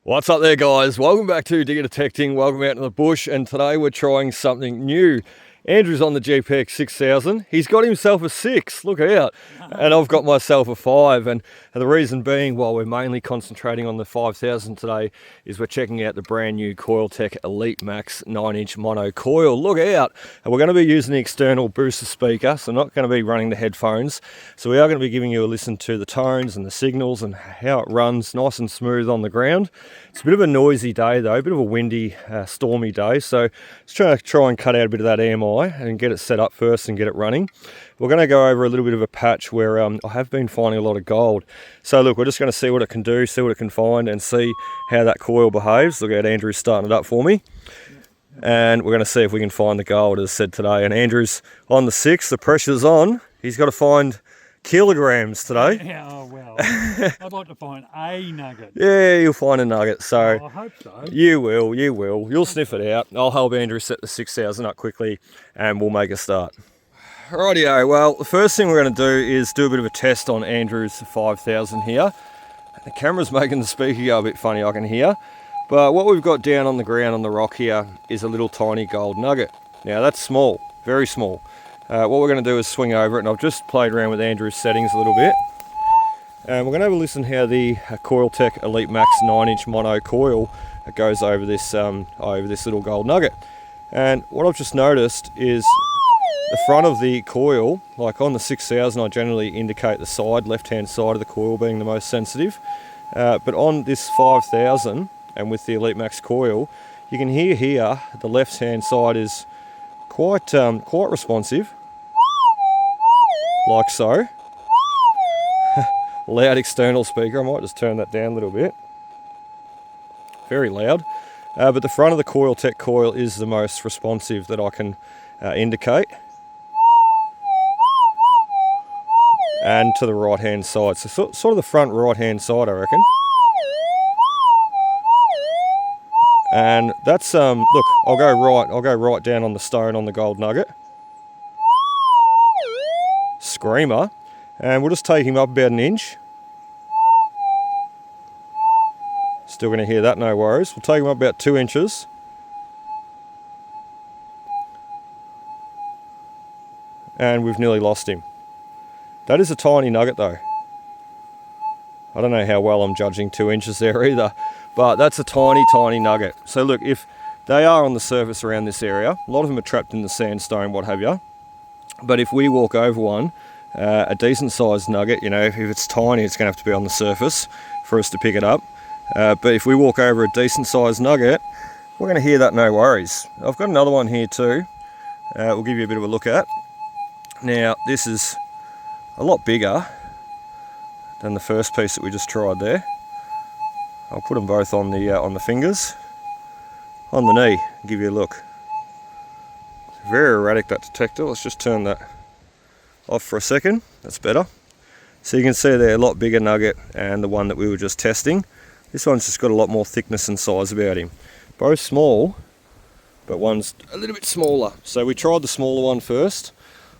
What's up there, guys? Welcome back to Digger Detecting. Welcome out to the bush, and today we're trying something new. Andrew's on the GPX-5000. He's got himself a 6, look out. And I've got myself a 5, and the reason being, while we're mainly concentrating on the 5000 today, is we're checking out the brand new Coiltek Elite Max 9-inch mono coil. Look out! And we're going to be using the external booster speaker, so not going to be running the headphones. So we are going to be giving you a listen to the tones and the signals and how it runs nice and smooth on the ground. It's a bit of a noisy day though, a bit of a windy, stormy day, so let's try and cut out a bit of that EMI and get it set up first and get it running. We're going to go over a little bit of a patch where I have been finding a lot of gold. So look, we're just going to see what it can do, see what it can find, and see how that coil behaves. Look at Andrew's starting it up for me. And we're going to see if we can find the gold, as said today. And Andrew's on the 6, the pressure's on. He's got to find kilograms today. Yeah, oh well. I'd like to find a nugget. Yeah, you'll find a nugget. So I hope so. You will. You'll sniff it out. I'll help Andrew set the 6000 up quickly and we'll make a start. Rightio, well, the first thing we're going to do is do a bit of a test on Andrew's 5000 here. The camera's making the speaker go a bit funny, I can hear. But what we've got down on the ground on the rock here is a little tiny gold nugget. Now that's small, very small. What we're going to do is swing over it, and I've just played around with Andrew's settings a little bit. And we're going to have a listen how the Coiltek Elite Max 9-inch mono coil goes over this little gold nugget. And what I've just noticed is the front of the coil, like on the 6000 I generally indicate the side, left-hand side of the coil being the most sensitive. But on this 5000 and with the Elite Max coil, you can hear here the left-hand side is quite responsive. Like so. Loud external speaker, I might just turn that down a little bit. Very loud. But the front of the Coiltek coil is the most responsive that I can indicate. And to the right hand side, so sort of the front right hand side, I reckon. And that's, look, I'll go right down on the stone on the gold nugget. Screamer. And we'll just take him up about an inch. Still going to hear that, no worries. We'll take him up about 2 inches. And we've nearly lost him. That is a tiny nugget though. I don't know how well I'm judging 2 inches there either, but that's a tiny, tiny nugget. So look, if they are on the surface around this area, a lot of them are trapped in the sandstone, what have you. But if we walk over one, a decent sized nugget, you know, if it's tiny, it's going to have to be on the surface for us to pick it up. But if we walk over a decent sized nugget, we're going to hear that, no worries. I've got another one here too. We'll give you a bit of a look at. Now, this is a lot bigger than the first piece that we just tried there. I'll put them both on the fingers, on the knee, and give you a look. Very erratic, that detector. Let's just turn that off for a second. That's better. So you can see there, a lot bigger nugget, and the one that we were just testing. This one's just got a lot more thickness and size about him. Both small, but one's a little bit smaller. So we tried the smaller one first.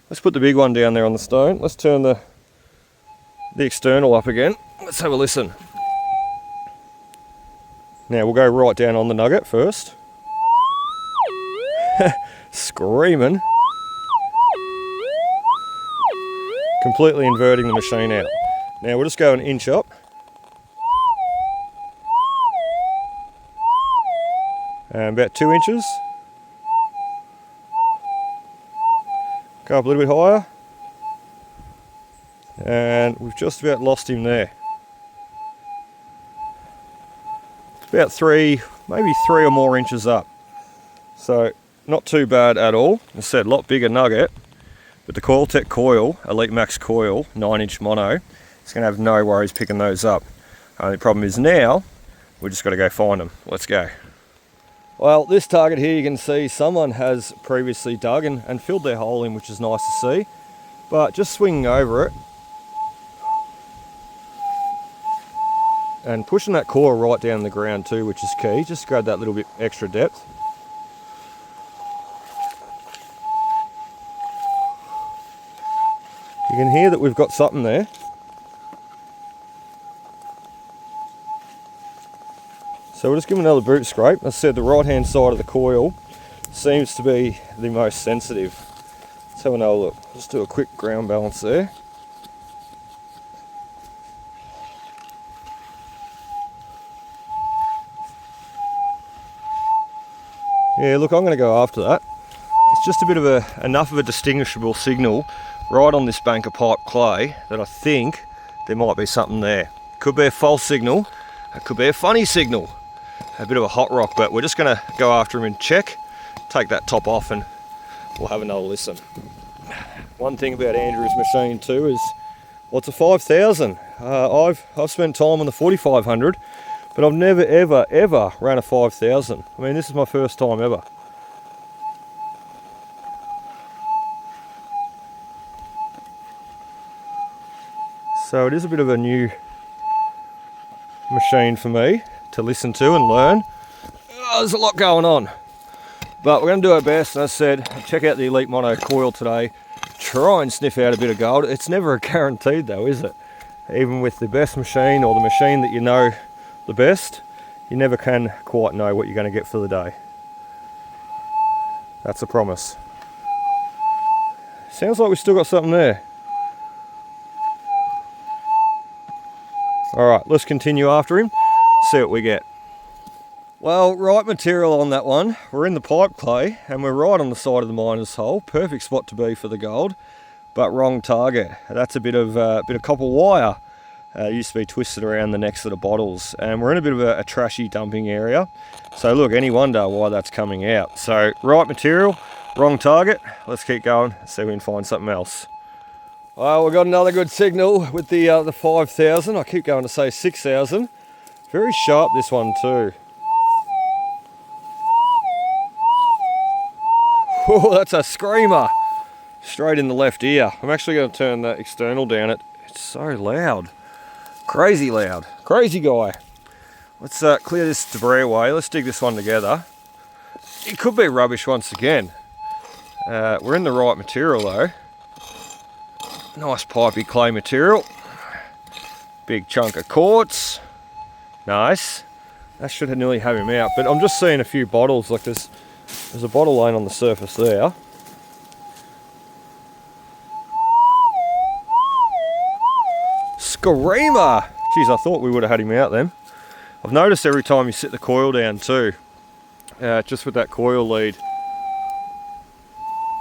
Let's put the big one down there on the stone. Let's turn the external up again. Let's have a listen. Now we'll go right down on the nugget first. Screaming. Completely inverting the machine out. Now we'll just go an inch up. And about 2 inches. Go up a little bit higher. And we've just about lost him there. About 3, maybe 3 or more inches up. So not too bad at all. As I said, a lot bigger nugget. But the Coiltek coil, Elite Max coil, 9-inch mono, it's going to have no worries picking those up. Only problem is now, we've just got to go find them. Let's go. Well, this target here, you can see someone has previously dug and filled their hole in, which is nice to see. But just swinging over it and pushing that coil right down the ground too, which is key. Just grab that little bit extra depth. You can hear that we've got something there. So we'll just give them another boot scrape. As I said, the right hand side of the coil seems to be the most sensitive. Let's have another look. Just do a quick ground balance there. Yeah, look, I'm going to go after that. It's just a bit of enough of a distinguishable signal right on this bank of pipe clay that I think there might be something there. Could be a false signal, it could be a funny signal, a bit of a hot rock, but we're just going to go after him and check, take that top off, and we'll have another listen. One thing about Andrew's machine too is, well, it's a 5000. I've spent time on the 4500, but I've never ever ran a 5000. I mean, this is my first time ever. So it is a bit of a new machine for me to listen to and learn. Oh, there's a lot going on, but we're going to do our best. And as I said, check out the Elite Mono coil today. Try and sniff out a bit of gold. It's never a guaranteed though, is it? Even with the best machine, or the machine that you know the best, you never can quite know what you're going to get for the day. That's a promise. Sounds like we've still got something there. Alright, let's continue after him, see what we get. Well, right material on that one. We're in the pipe clay and we're right on the side of the miner's hole. Perfect spot to be for the gold, but wrong target. That's a bit of copper wire. Used to be twisted around the necks of the bottles, and we're in a bit of a trashy dumping area. So look, any wonder why that's coming out. So right material, wrong target. Let's keep going, see if we can find something else. Well, we've got another good signal with the 5000. I keep going to say 6000. Very sharp this one too. Oh, that's a screamer. Straight in the left ear. I'm actually going to turn that external down. It's so loud. Crazy loud. Crazy guy. Let's clear this debris away. Let's dig this one together. It could be rubbish once again. We're in the right material though. Nice pipey clay material. Big chunk of quartz. Nice. That should nearly have him out, but I'm just seeing a few bottles. Like there's a bottle laying on the surface there. Screamer! Geez, I thought we would have had him out then. I've noticed every time you sit the coil down too, just with that coil lead,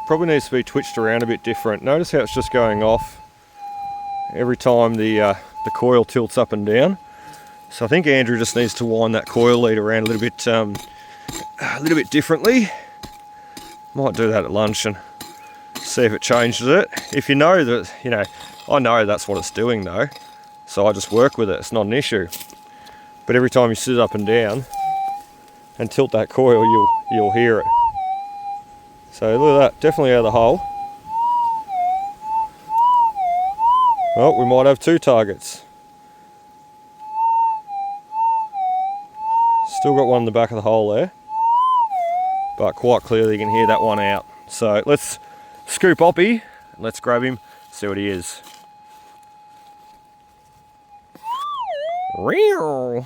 probably needs to be twitched around a bit different. Notice how it's just going off every time the coil tilts up and down. So I think Andrew just needs to wind that coil lead around a little bit differently. Might do that at lunch and see if it changes it. If you know that, you know, I know that's what it's doing though, so I just work with it. It's not an issue. But every time you sit it up and down and tilt that coil, you'll hear it. So look at that, definitely out of the hole. Well, we might have two targets. Still got one in the back of the hole there, but quite clearly you can hear that one out. So let's scoop Oppie, let's grab him, see what he is. We're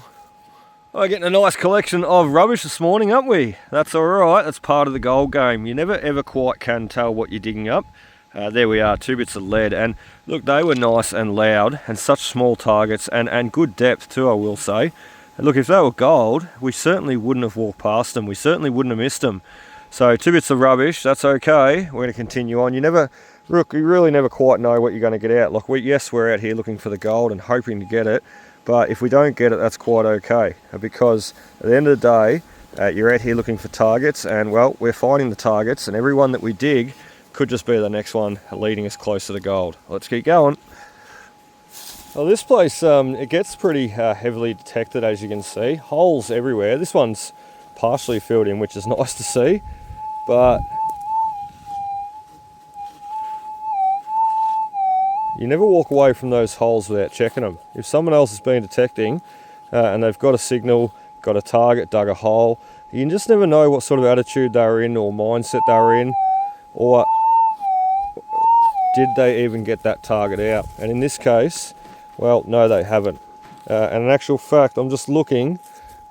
getting a nice collection of rubbish this morning, aren't we? That's alright, that's part of the gold game. You never ever quite can tell what you're digging up. There we are, 2 bits of lead, and look, they were nice and loud and such small targets and good depth too, I will say. And look, if they were gold, we certainly wouldn't have walked past them, we certainly wouldn't have missed them. So 2 bits of rubbish, that's okay, we're going to continue on. You really never quite know what you're going to get out. Like, yes, we're out here looking for the gold and hoping to get it, but if we don't get it, that's quite okay, because at the end of the day, you're out here looking for targets, and well, we're finding the targets, and every one that we dig could just be the next one leading us closer to gold. Let's keep going. Well, this place, it gets pretty heavily detected, as you can see. Holes everywhere. This one's partially filled in, which is nice to see, but you never walk away from those holes without checking them. If someone else has been detecting and they've got a signal, got a target, dug a hole, you can just never know what sort of attitude they were in or mindset they were in, or did they even get that target out. And in this case, well, no, they haven't. And in actual fact, I'm just looking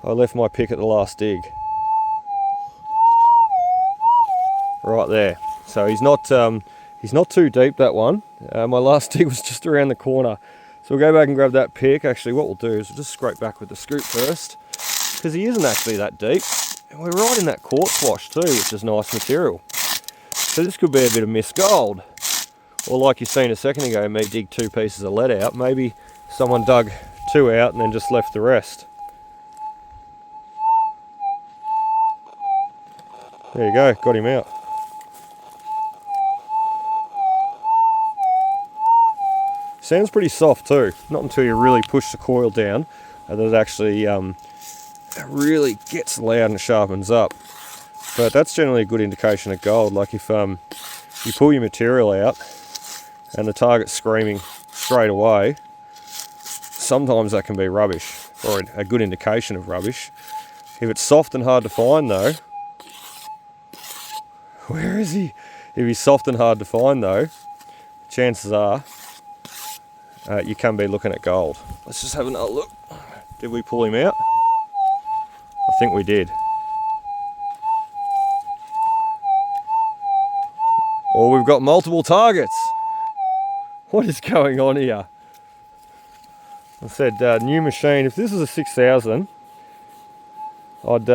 I left my pick at the last dig. Right there. So he's not too deep, that one. My last dig was just around the corner. So we'll go back and grab that pick. Actually, what we'll do is we'll just scrape back with the scoop first, because he isn't actually that deep. And we're right in that quartz wash too, which is nice material. So this could be a bit of missed gold. Or like you seen a second ago, me dig 2 pieces of lead out. Maybe someone dug 2 out and then just left the rest. There you go, got him out. Sounds pretty soft too, not until you really push the coil down and it actually really gets loud and sharpens up. But that's generally a good indication of gold. Like if you pull your material out and the target's screaming straight away, sometimes that can be rubbish, or a good indication of rubbish. If it's soft and hard to find though, where is he? If he's soft and hard to find though, chances are you can be looking at gold. Let's just have another look. Did we pull him out? I think we did. Or we've got multiple targets. What is going on here? I said new machine. If this is a 6000, I'd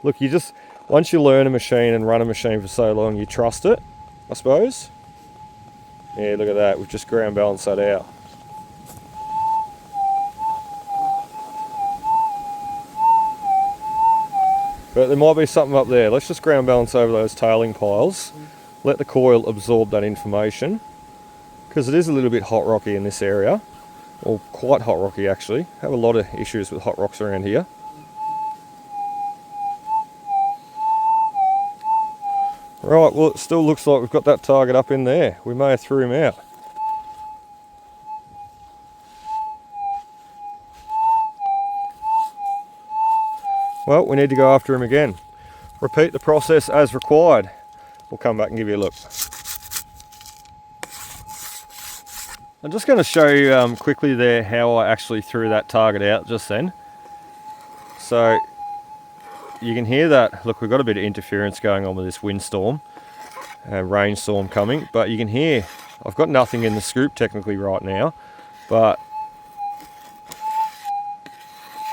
look. You just, once you learn a machine and run a machine for so long, you trust it, I suppose. Yeah, look at that. We've just ground balanced that out. But there might be something up there. Let's just ground balance over those tailing piles. Let the coil absorb that information, because it is a little bit hot rocky in this area, or quite hot rocky actually. Have a lot of issues with hot rocks around here. Right, well it still looks like we've got that target up in there. We may have threw him out. Well, we need to go after him again. Repeat the process as required. We'll come back and give you a look. I'm just going to show you quickly there how I actually threw that target out just then. So you can hear that. Look, we've got a bit of interference going on with this windstorm, rainstorm coming, but you can hear I've got nothing in the scoop technically right now, but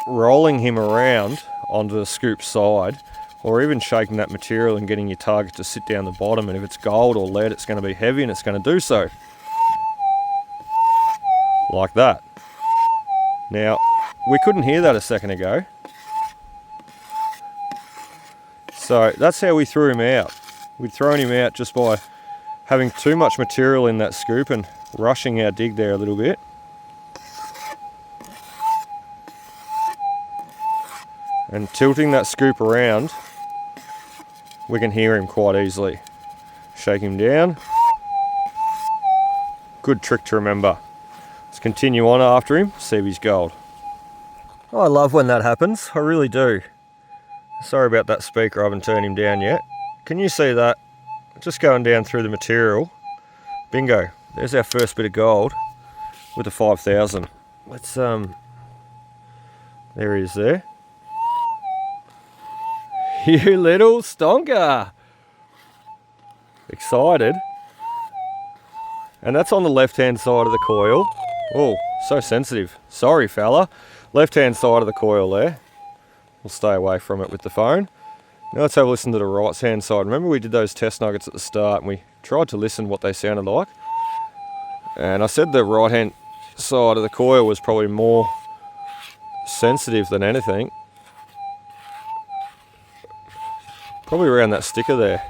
rolling him around onto the scoop side, or even shaking that material and getting your target to sit down the bottom, and if it's gold or lead, it's going to be heavy and it's going to do so. Like that. Now, we couldn't hear that a second ago. So that's how we threw him out. We'd thrown him out just by having too much material in that scoop and rushing our dig there a little bit. And tilting that scoop around, we can hear him quite easily. Shake him down. Good trick to remember. Let's continue on after him, see if he's gold. Oh, I love when that happens, I really do. Sorry about that speaker, I haven't turned him down yet. Can you see that? Just going down through the material. Bingo, there's our first bit of gold with the 5000. Let's, there he is there. You little stonker! Excited. And that's on the left-hand side of the coil. Oh, so sensitive. Sorry, fella. Left-hand side of the coil there. We'll stay away from it with the phone. Now let's have a listen to the right-hand side. Remember we did those test nuggets at the start and we tried to listen what they sounded like. And I said the right-hand side of the coil was probably more sensitive than anything. Probably around that sticker there.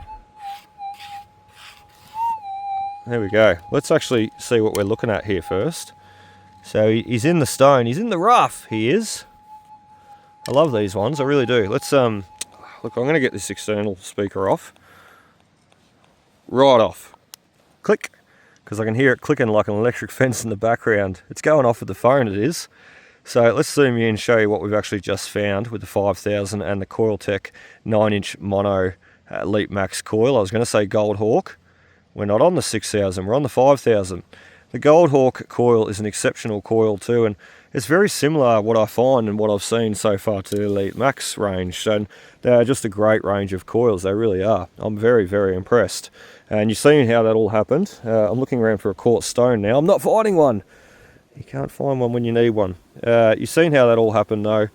There we go. Let's actually see what we're looking at here first. So he's in the stone, he's in the rough, he is. I love these ones, I really do. Let's, look, I'm gonna get this external speaker off. Right off. Click, because I can hear it clicking like an electric fence in the background. It's going off with the phone, it is. So let's zoom in and show you what we've actually just found with the 5000 and the Coiltek 9-inch mono Elite Max coil. I was going to say Gold Hawk. We're not on the 6000, we're on the 5000. The Gold Hawk coil is an exceptional coil too, and it's very similar what I find and what I've seen so far to the Elite Max range, and they're just a great range of coils, they really are. I'm very, very impressed. And you've seen how that all happened. I'm looking around for a quartz stone now. I'm not finding one. You can't find one when you need one. You've seen how that all happened though.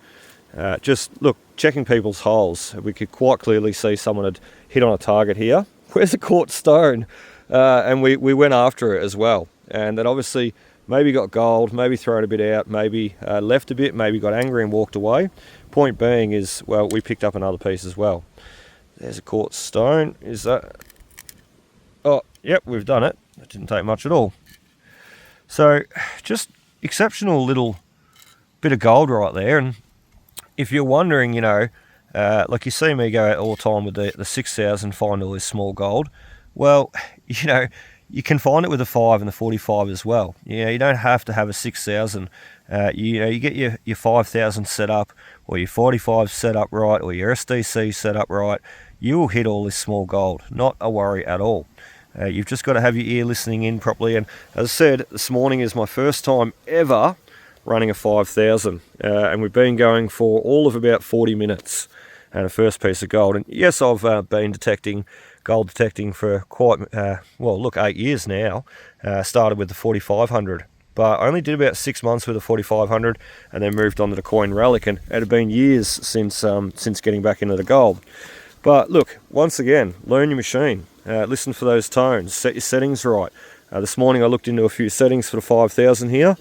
Just look, checking people's holes. We could quite clearly see someone had hit on a target here. Where's a quartz stone? And we went after it as well. And that obviously maybe got gold, maybe thrown a bit out, maybe left a bit, maybe got angry and walked away. Point being is, well, we picked up another piece as well. There's a quartz stone. Is that... Oh, yep, we've done it. That didn't take much at all. So, just exceptional little bit of gold right there. And if you're wondering, you know, like you see me go out all the time with the 6000, find all this small gold. Well, you know, you can find it with a 5 and the 45 as well. You know, you don't have to have a 6000. You know, you get your 5000 set up, or your 45 set up right, or your SDC set up right. You will hit all this small gold. Not a worry at all. You've just got to have your ear listening in properly. And as I said, this morning is my first time ever running a 5000. And we've been going for all of about 40 minutes and a first piece of gold. And yes, I've been gold detecting for quite, well, look, 8 years now. Started with the 4500. But I only did about 6 months with the 4500 and then moved on to the Coin Relic. And it had been years since getting back into the gold. But look, once again, learn your machine. Listen for those tones, set your settings right. This morning I looked into a few settings for the 5000 here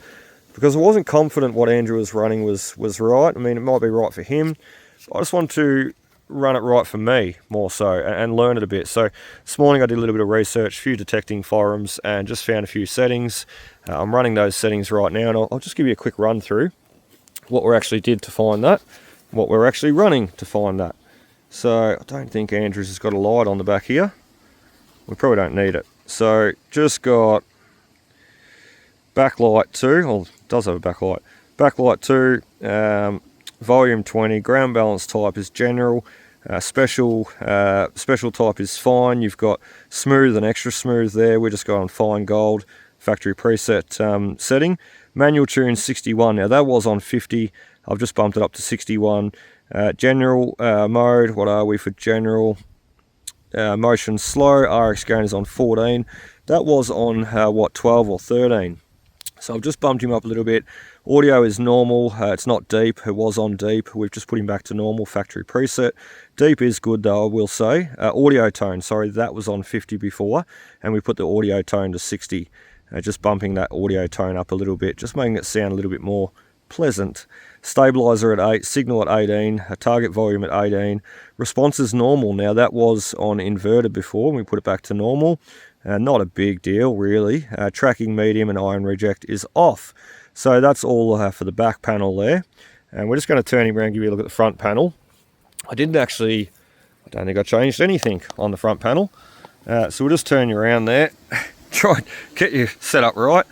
because I wasn't confident what Andrew was running was right. I mean, it might be right for him. I just want to run it right for me more so and learn it a bit. So this morning I did a little bit of research, a few detecting forums, and just found a few settings. I'm running those settings right now, and I'll just give you a quick run through what we actually did to find that, what we're actually running to find that. So I don't think Andrews has got a light on the back here. We probably don't need it. So just got backlight 2, or it does have a backlight. Backlight 2, volume 20, ground balance type is general, special type is fine. You've got smooth and extra smooth there. We're just going fine gold, factory preset setting. Manual tune 61. Now that was on 50. I've just bumped it up to 61. General mode, what are we for general? Motion slow, RX gain is on 14. That was on 12 or 13. So I've just bumped him up a little bit. Audio is normal, it's not deep, it was on deep. We've just put him back to normal, factory preset. Deep is good though, I will say. Audio tone, sorry, that was on 50 before, and we put the audio tone to 60. Just bumping that audio tone up a little bit, just making it sound a little bit more pleasant. Stabilizer at 8, signal at 18, a target volume at 18. Response is normal. Now that was on inverted before, and we put it back to normal. Not a big deal really. Tracking medium and iron reject is off. So that's all for the back panel there. And we're just going to turn him around and give you a look at the front panel. I don't think I changed anything on the front panel. So we'll just turn you around there. Try and get you set up right.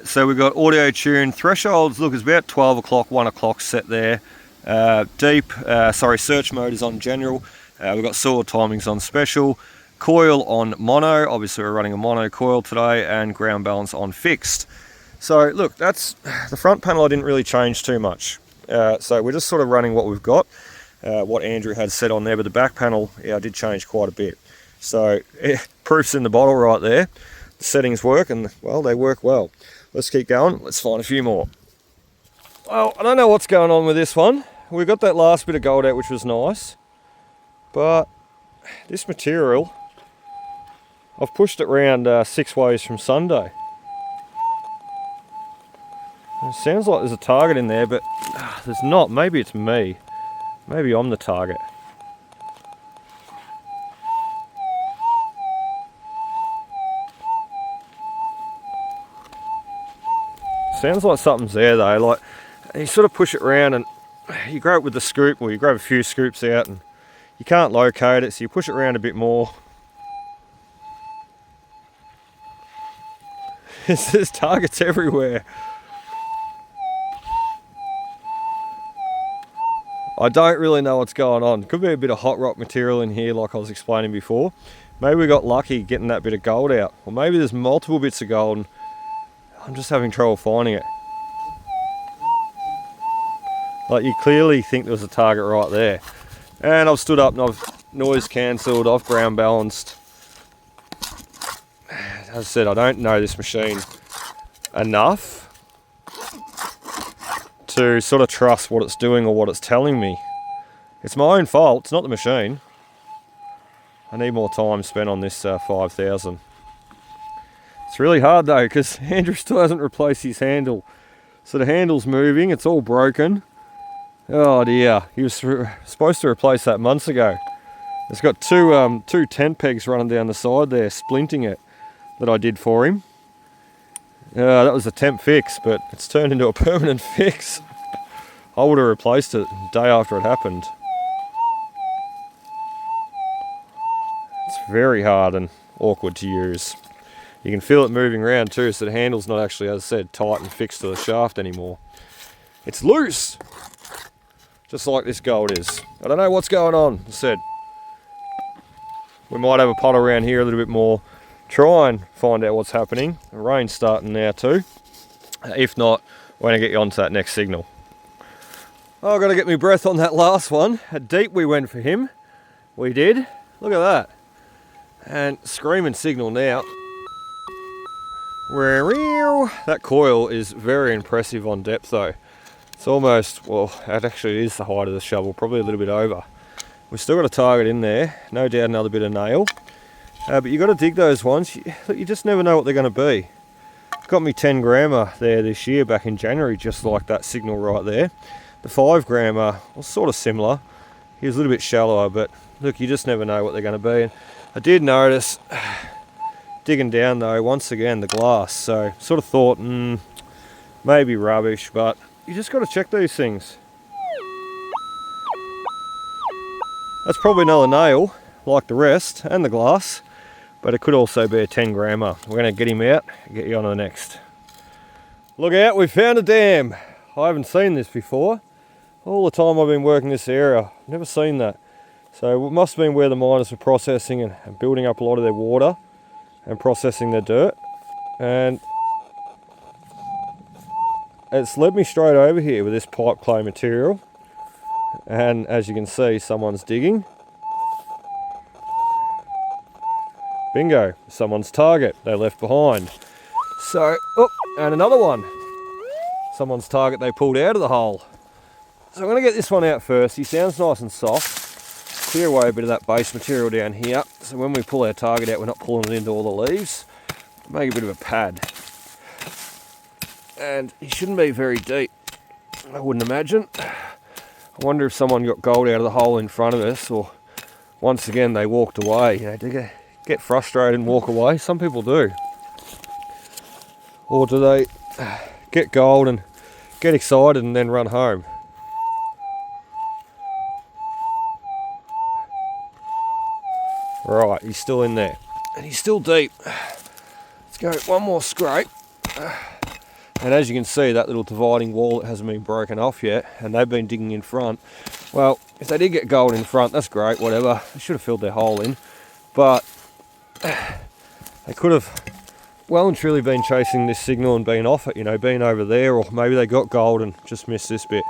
So we've got audio tune thresholds. Look, it's about 12 o'clock, 1 o'clock set there. Search mode is on general. We've got sword timings on special. Coil on mono. Obviously we're running a mono coil today, and ground balance on fixed. So look, that's the front panel. I didn't really change too much. So we're just sort of running what we've got, what Andrew had set on there. But the back panel, yeah, I did change quite a bit. So proof's in the bottle right there. The settings work, and well, they work well. Let's keep going. Let's find a few more. Well, I don't know what's going on with this one. We got that last bit of gold out, which was nice, but this material, I've pushed it around 6 ways from Sunday. It sounds like there's a target in there, but there's not. Maybe it's me. Maybe I'm the target. Sounds like something's there though. Like, you sort of push it around and you grab it with the scoop, or you grab a few scoops out and you can't locate it, so you push it around a bit more. There's targets everywhere. I don't really know what's going on. Could be a bit of hot rock material in here like I was explaining before. Maybe we got lucky getting that bit of gold out. Or maybe there's multiple bits of gold and I'm just having trouble finding it. Like, you clearly think there was a target right there. And I've stood up and I've noise cancelled, I've ground balanced. As I said, I don't know this machine enough to sort of trust what it's doing or what it's telling me. It's my own fault, it's not the machine. I need more time spent on this 5000. It's really hard though, because Andrew still hasn't replaced his handle. So the handle's moving, it's all broken. Oh dear, he was supposed to replace that months ago. It's got two tent pegs running down the side there, splinting it, that I did for him. That was a temp fix, but it's turned into a permanent fix. I would have replaced it the day after it happened. It's very hard and awkward to use. You can feel it moving around too, so the handle's not actually, as I said, tight and fixed to the shaft anymore. It's loose! Just like this gold is. I don't know what's going on. As I said, we might have a pot around here a little bit more, try and find out what's happening. The rain's starting now too. If not, we're going to get you onto that next signal. Oh, I've got to get my breath on that last one. How deep we went for him. We did. Look at that. And screaming signal now. That coil is very impressive on depth though. It's almost, well, it actually is the height of the shovel, probably a little bit over. We've still got a target in there, no doubt another bit of nail. But you've got to dig those ones. You just never know what they're going to be. Got me 10 grammer there this year back in January, just like that signal right there. The 5 grammer was sort of similar. He was a little bit shallower, but look, you just never know what they're going to be. And I did notice, digging down though, once again, the glass. So sort of thought, maybe rubbish, but you just got to check these things. That's probably another nail, like the rest, and the glass, but it could also be a 10 grammer. We're going to get him out and get you on to the next. Look out, we found a dam. I haven't seen this before. All the time I've been working this area, I've never seen that. So it must have been where the miners were processing and building up a lot of their water and processing their dirt. And it's led me straight over here with this pipe clay material. And as you can see, someone's digging. Bingo, someone's target they left behind. So, oh, and another one. Someone's target they pulled out of the hole. So I'm going to get this one out first. He sounds nice and soft. Clear away a bit of that base material down here. So when we pull our target out, we're not pulling it into all the leaves. Make a bit of a pad. And he shouldn't be very deep, I wouldn't imagine. I wonder if someone got gold out of the hole in front of us, or once again they walked away. You know, to get frustrated and walk away. Some people do. Or do they get gold and get excited and then run home? Right, he's still in there. And he's still deep. Let's go one more scrape. And as you can see, that little dividing wall that hasn't been broken off yet, and they've been digging in front. Well, if they did get gold in front, that's great, whatever. They should have filled their hole in. But they could have well and truly been chasing this signal and been off it, you know, been over there, or maybe they got gold and just missed this bit.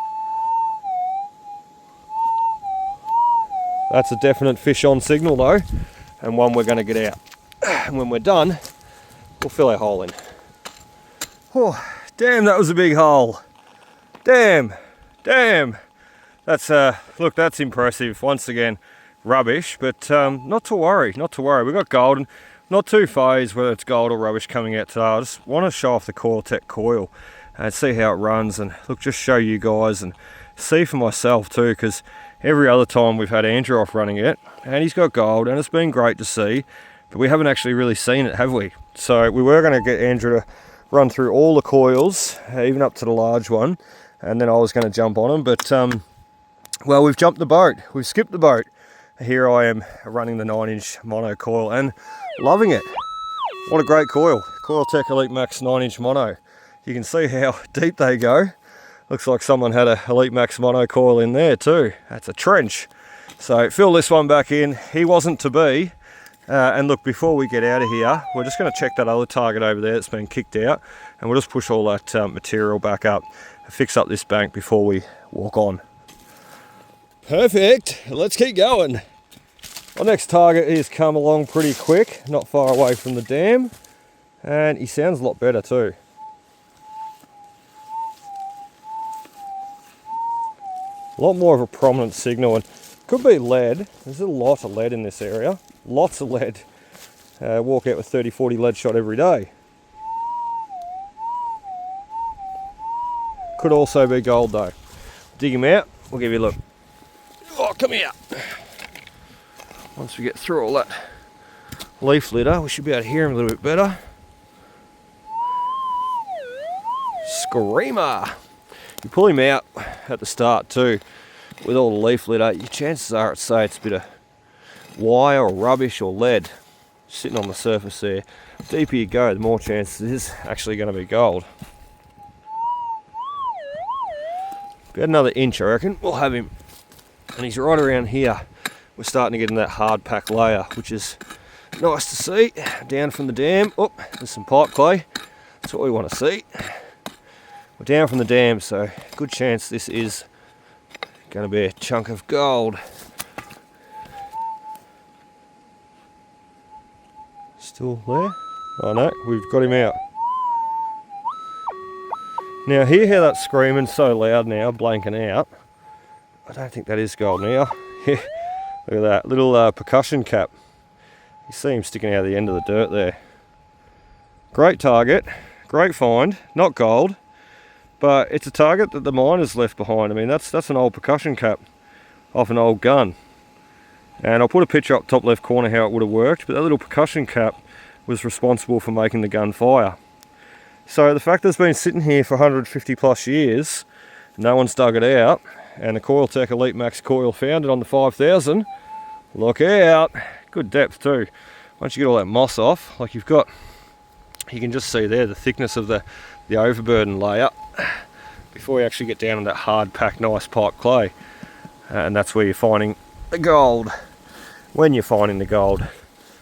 That's a definite fish on signal though, and one we're going to get out. And when we're done, we'll fill our hole in. Oh, damn, that was a big hole. Damn. That's look, that's impressive. Once again, rubbish, but not to worry. We got gold, and not too phased whether it's gold or rubbish coming out today. I just want to show off the Coiltek coil and see how it runs, and look, just show you guys and see for myself too, because every other time we've had Andrew off running it, and he's got gold, and it's been great to see, but we haven't actually really seen it, have we? So we were going to get Andrew to run through all the coils, even up to the large one, and then I was going to jump on them, but well, we've jumped the boat, we've skipped the boat. Here I am running the 9-inch mono coil and loving it. What a great coil. Coiltek Elite Max 9-inch mono. You can see how deep they go. Looks like someone had a Elite Max mono coil in there too. That's a trench. So fill this one back in. He wasn't to be. And look, before we get out of here, we're just going to check that other target over there that's been kicked out, and we'll just push all that material back up. fix up this bank before we walk on. Perfect, let's keep going. Our next target has come along pretty quick, not far away from the dam, and he sounds a lot better too. A lot more of a prominent signal, and could be lead. There's a lot of lead in this area, lots of lead. Walk out with 30-40 lead shot every day. Could also be gold though. Dig him out, we'll give you a look. Oh, come here. Once we get through all that leaf litter, we should be able to hear him a little bit better. Screamer. You pull him out at the start too, with all the leaf litter, your chances are, I'd say it's a bit of wire or rubbish or lead sitting on the surface there. The deeper you go, the more chances it is actually going to be gold. About another inch, I reckon, we'll have him. And he's right around here. We're starting to get in that hard pack layer, which is nice to see. Down from the dam. Oh, there's some pipe clay. That's what we want to see. We're down from the dam, so good chance this is going to be a chunk of gold. Still there? Oh no, we've got him out. Now hear how that's screaming so loud now, blanking out. I don't think that is gold now. Look at that little percussion cap. You see him sticking out of the end of the dirt there. Great target, great find, not gold, but it's a target that the miners left behind. I mean, that's an old percussion cap off an old gun. And I'll put a picture up top left corner how it would have worked, but that little percussion cap was responsible for making the gun fire. So the fact that it's been sitting here for 150 plus years, no one's dug it out, and the Coiltek Elite Max coil found it on the 5000, look out, good depth too. Once you get all that moss off, like you've got, you can just see there the thickness of the overburden layer before you actually get down to that hard packed nice pipe clay. And that's where you're finding the gold, when you're finding the gold,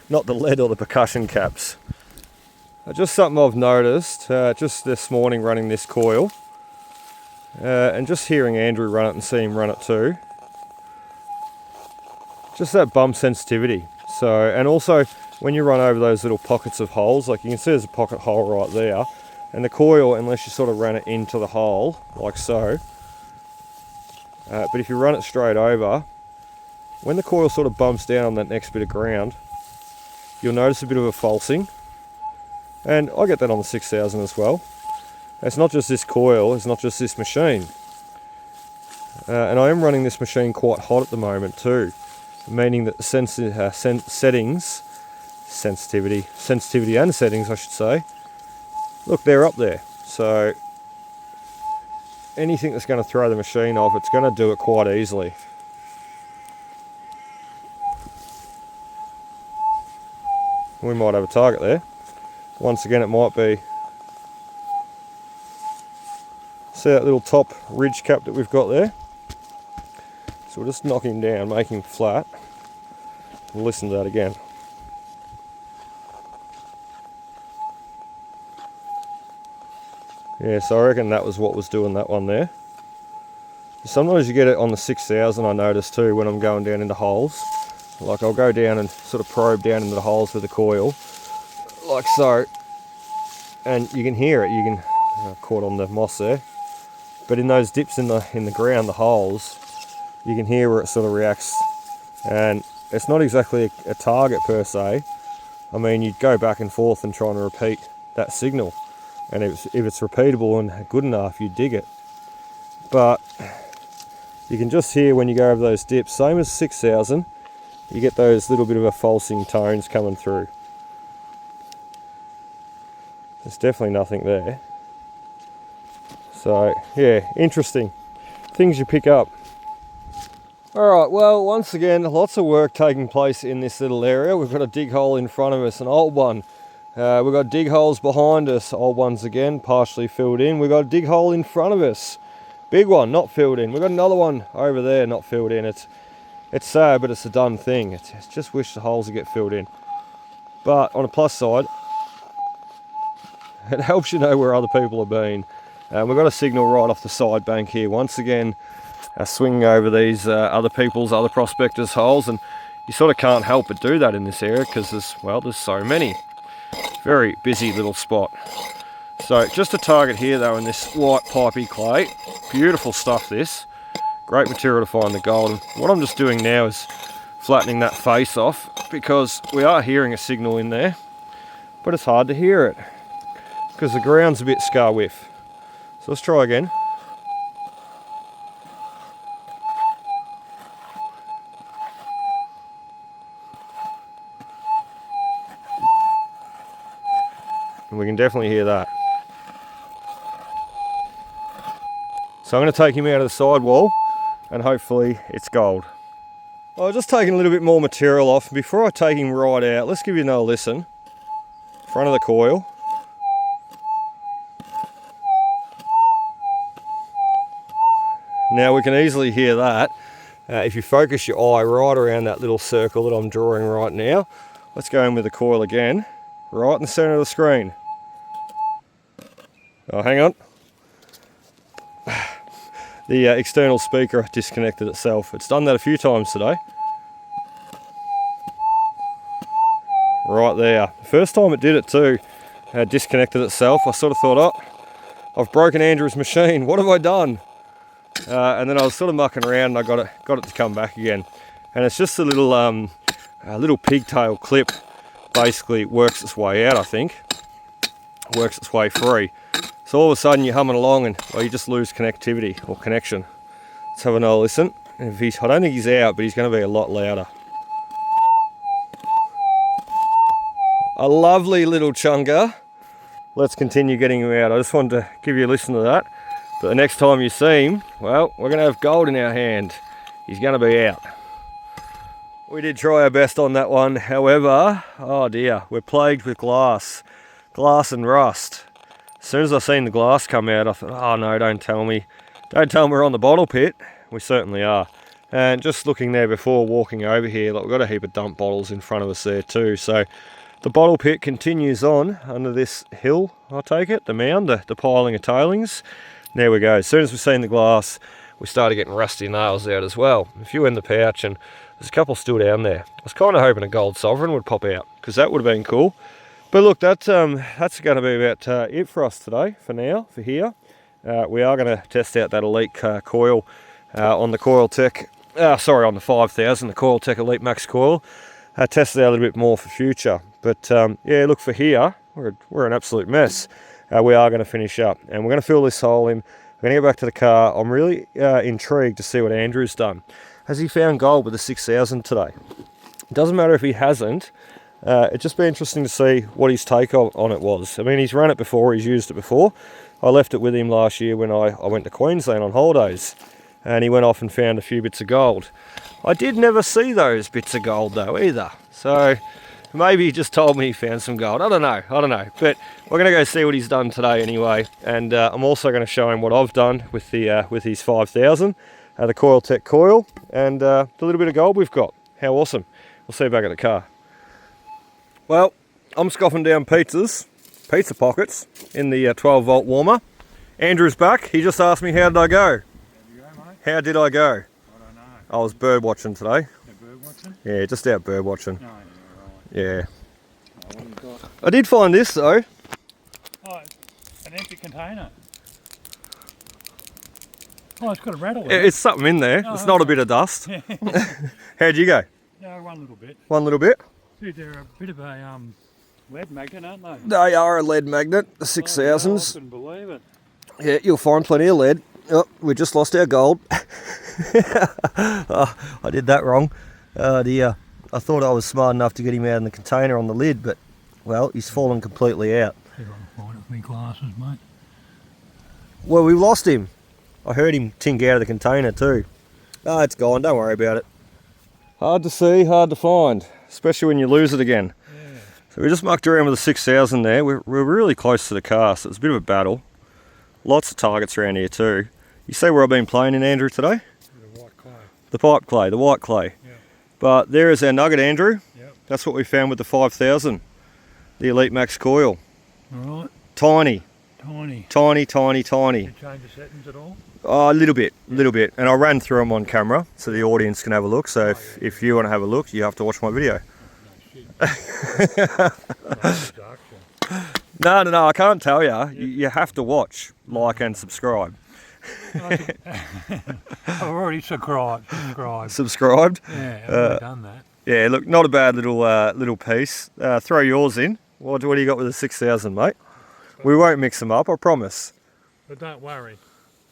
not the lead or the percussion caps. Just something I've noticed just this morning running this coil, and just hearing Andrew run it and see him run it too. Just that bump sensitivity. So, and also when you run over those little pockets of holes, like you can see there's a pocket hole right there, and the coil, unless you sort of ran it into the hole, like so, but if you run it straight over, when the coil sort of bumps down on that next bit of ground, you'll notice a bit of a falsing. And I get that on the 6000 as well. It's not just this coil, it's not just this machine. And I am running this machine quite hot at the moment too, meaning that the sensitivity and settings I should say, look, they're up there. So anything that's going to throw the machine off, it's going to do it quite easily. We might have a target there. Once again, it might be, see that little top ridge cap that we've got there? So we'll just knock him down, make him flat, and listen to that again. Yeah, so I reckon that was what was doing that one there. Sometimes you get it on the 6000, I notice too, when I'm going down into holes. Like I'll go down and sort of probe down into the holes with the coil, like so, and you can hear it. You can caught on the moss there, but in those dips in the ground, the holes, you can hear where it sort of reacts, and it's not exactly a target per se. I mean, you'd go back and forth and try and repeat that signal, and if it's repeatable and good enough, you dig it. But you can just hear when you go over those dips, same as 6000. You get those little bit of a falsing tones coming through. There's definitely nothing there. So yeah, interesting things you pick up. Alright, well, once again, lots of work taking place in this little area. We've got a dig hole in front of us, an old one. We've got dig holes behind us, old ones again, partially filled in. We've got a dig hole in front of us, big one, not filled in. We've got another one over there, not filled in. It's sad, but it's a done thing. It's just wish the holes would get filled in. But on a plus side, it helps you know where other people have been. We've got a signal right off the side bank here. Once again, swinging over these other prospectors' holes, and you sort of can't help but do that in this area because there's so many. Very busy little spot. So just a target here though in this white pipey clay. Beautiful stuff this. Great material to find the gold. And what I'm just doing now is flattening that face off because we are hearing a signal in there, but it's hard to hear it because the ground's a bit scar whiff. So let's try again. And we can definitely hear that. So I'm going to take him out of the sidewall and hopefully it's gold. I was just taking a little bit more material off. Before I take him right out, let's give you another listen. Front of the coil. Now we can easily hear that. If you focus your eye right around that little circle that I'm drawing right now, let's go in with the coil again, right in the center of the screen. Oh, hang on. The external speaker disconnected itself. It's done that a few times today. Right there. First time it did it too, disconnected itself. I sort of thought, oh, I've broken Andrew's machine. What have I done? And then I was sort of mucking around and I got it to come back again. And it's just a little pigtail clip. Basically it works its way out, I think. Works its way free. So all of a sudden you're humming along and well, you just lose connectivity or connection. Let's have another listen. And if I don't think he's out, but he's going to be a lot louder. A lovely little chunga. Let's continue getting him out. I just wanted to give you a listen to that. But the next time you see him, well, we're going to have gold in our hand. He's going to be out. We did try our best on that one. However, oh dear, we're plagued with glass and rust. As soon as I seen the glass come out, I thought, oh no, don't tell me we're on the bottle pit. We certainly are. And just looking there before walking over here, like we've got a heap of dump bottles in front of us there too. So the bottle pit continues on under this hill, I take it, the mound, the piling of tailings. There we go. As soon as we've seen the glass, we started getting rusty nails out as well. A few in the pouch, and there's a couple still down there. I was kind of hoping a gold sovereign would pop out, because that would have been cool. But look, that's going to be about it for us today, for now, for here. We are going to test out that Elite coil on the Coiltek, on the 5000, the Coiltek Elite Max coil. Test it out a little bit more for future. But yeah, look, for here, we're an absolute mess. We are going to finish up, and we're going to fill this hole in. We're going to get back to the car. I'm really intrigued to see what Andrew's done. Has he found gold with the 6000 today? It doesn't matter if he hasn't. It'd just be interesting to see what his take on it was. I mean, he's run it before, he's used it before. I left it with him last year when I went to Queensland on holidays, and he went off and found a few bits of gold. I did never see those bits of gold though either. So maybe he just told me he found some gold. I don't know. But we're going to go see what he's done today anyway. And I'm also going to show him what I've done with his 5000, the Coiltek coil, and the little bit of gold we've got. How awesome. We'll see you back at the car. Well, I'm scoffing down pizza pockets in the 12 volt warmer. Andrew's back. He just asked me how did I go. How did you go, mate? How did I go? I don't know. I was bird watching today. Bird watching? Yeah, just out bird watching. No, Yeah. right. Oh, what have you got? I did find this though. Oh, an empty container. Oh, it's got a rattle in it. It's something in there. Oh, it's not a bit of dust. Yeah. How'd you go? Yeah, one little bit. One little bit? Dude, they're a bit of a lead magnet, aren't they? They are a lead magnet, the Oh, I 6000s. couldn't believe it. Yeah, you'll find plenty of lead. Oh, we just lost our gold. Oh, I did that wrong. Oh dear. I thought I was smart enough to get him out in the container on the lid, but, well, he's fallen completely out. See if I can find it with my glasses, mate. Well, we lost him. I heard him tink out of the container too. Oh, it's gone, don't worry about it. Hard to see, hard to find, especially when you lose it again. Yeah. So we just mucked around with the 6000 there. We're really close to the car, so it's a bit of a battle. Lots of targets around here too. You see where I've been playing in, Andrew, today? The white clay. The pipe clay, the white clay. Yeah. But there is our nugget, Andrew. Yep. That's what we found with the 5000, the Elite Max coil. All right. Tiny. Tiny. Tiny, tiny, tiny. You change the settings at all? Oh, a little bit. And I ran through them on camera so the audience can have a look. So if you want to have a look, you have to watch my video. No, shit. No, I can't tell you. You have to watch, like and subscribe. I've already subscribed. Subscribed? Yeah, I've already done that. Yeah, look, not a bad little piece. Throw yours in. What do you got with the 6000, mate? We won't mix them up, I promise. But don't worry,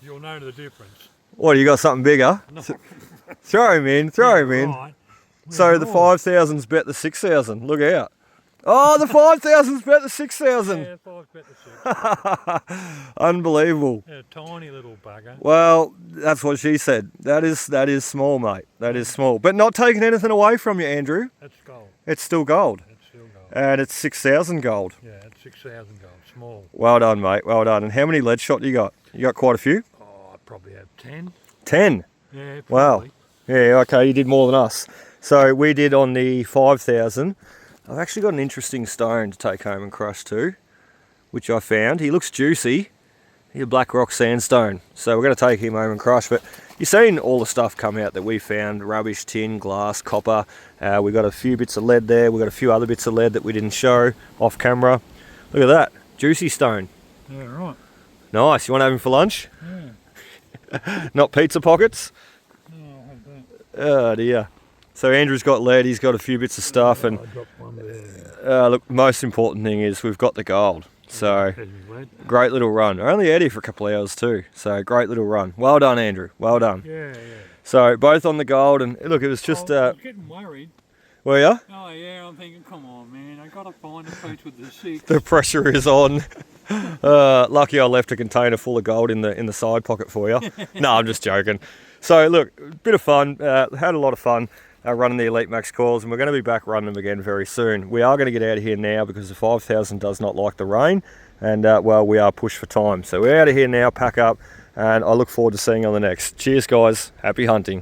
you'll know the difference. What, you got something bigger? No. Throw him in. Right. So the 5000's bet the 6000. Look out. Oh, the 5000's bet the 6000. Yeah, 5 bet the 6. Unbelievable. Yeah, tiny little bugger. Well, that's what she said. That is small, mate. That is small. But not taking anything away from you, Andrew. That's gold. It's still gold. It's still gold. And it's 6000 gold. Yeah, it's 6,000 gold. Small. Well done, mate. Well done. And how many lead shot you got? You got quite a few? Oh, I probably have 10. 10? Yeah, Wow. probably. Yeah, okay, you did more than us. So we did on the 5000. I've actually got an interesting stone to take home and crush too, which I found. He looks juicy. He's a black rock sandstone. So we're going to take him home and crush. But you've seen all the stuff come out that we found. Rubbish, tin, glass, copper. We got a few bits of lead there. We got a few other bits of lead that we didn't show off camera. Look at that. Juicy stone. Yeah, right. Nice. You want to have him for lunch? Yeah. Not pizza pockets? No, I'll have that. Oh dear. So Andrew's got lead, he's got a few bits of stuff, and I dropped one there. look, most important thing is we've got the gold. So There's my lead. great little run. I only had here for a couple of hours too. So great little run. Well done, Andrew. Well done. Yeah. So both on the gold, and look, it was just. I was getting worried. Were ya? Oh yeah, I'm thinking, come on, man, I gotta find a piece with the 6. The pressure is on. Lucky I left a container full of gold in the side pocket for you. No, I'm just joking. So look, bit of fun. Had a lot of fun. Running the Elite Max coils, and we're going to be back running them again very soon. We are going to get out of here now because the 5000 does not like the rain, and well, we are pushed for time. So we're out of here now, pack up, and I look forward to seeing you on the next. Cheers guys, happy hunting.